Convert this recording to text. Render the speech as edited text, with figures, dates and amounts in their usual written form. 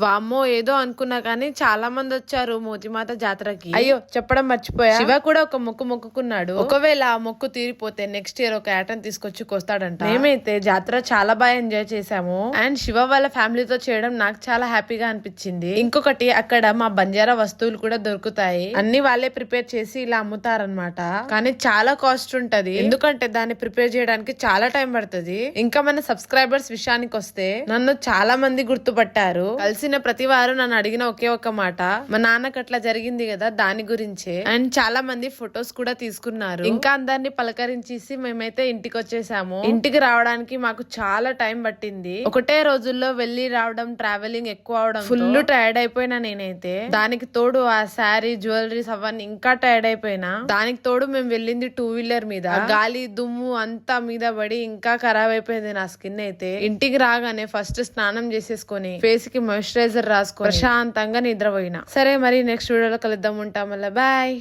వామ్మో ఏదో అనుకున్నా కానీ చాలా మంది వచ్చారు మోతిమాత జాతరకి. అయ్యో చెప్పడం మర్చిపోయా, శివ కూడా ఒక మొక్కు మొక్కుకున్నాడు. ఒకవేళ ఆ మొక్కు తీరిపోతే నెక్స్ట్ ఇయర్ ఒక ఏటను తీసుకొచ్చి కొస్తాడంట. మేమైతే జాతర చాలా బాగా ఎంజాయ్ చేసాము. అండ్ శివ వాళ్ళ ఫ్యామిలీతో చేయడం నాకు చాలా హ్యాపీగా అనిపించింది. ఇంకొకటి అక్కడ మా బంజారా వస్తువులు కూడా దొరుకుతాయి. అన్ని వాళ్ళే ప్రిపేర్ చేసి ఇలా అమ్ముతారనమాట. కానీ చాలా కాస్ట్ ఉంటది, ఎందుకంటే దాన్ని ప్రిపేర్ చేయడానికి చాలా టైం పడుతుంది. ఇంకా మన సబ్స్క్రైబర్స్ విషయానికి వస్తే నన్ను చాలా మంది గుర్తుపట్టారు. కలిసిన ప్రతి వారు నన్ను అడిగిన ఒకే ఒక మాట, మా నాన్నకు అట్లా జరిగింది కదా దాని గురించే. అండ్ చాలా మంది ఫొటోస్ కూడా తీసుకున్నారు. ఇంకా అందరినీ పలకరించేసి మేమైతే ఇంటికి వచ్చేసాము. ఇంటికి రావడానికి మాకు చాలా టైం పట్టింది. ఒకటే రోజుల్లో వెళ్లి రావడం, ట్రావెలింగ్ ఎక్కువ అవడం ఫుల్ టైర్డ్ అయిపోయినా నేనైతే. దానికి తోడు ఆ శారీ, జ్యువెలరీస్ అవన్నీ ఇంకా టైర్డ్ అయిపోయినా. దానికి తోడు మేము వెళ్ళింది 2 వీలర్ మీద. గాలి దుమ్ము అంతా మీద పడి ఇంకా ఖరాబ్ అయిపోయింది నా స్కిన్ అయితే. ఇంటికి రాగానే ఫస్ట్ స్నానం చేసేసుకొని ఫేస్ కి మాయిశ్చరైజర్ రాసుకొని ప్రశాంతంగా నిద్రపోయినా. సరే మరి నెక్స్ట్ వీడియోలో కలుద్దాం, ఉంటాం మళ్ళీ బాయ్.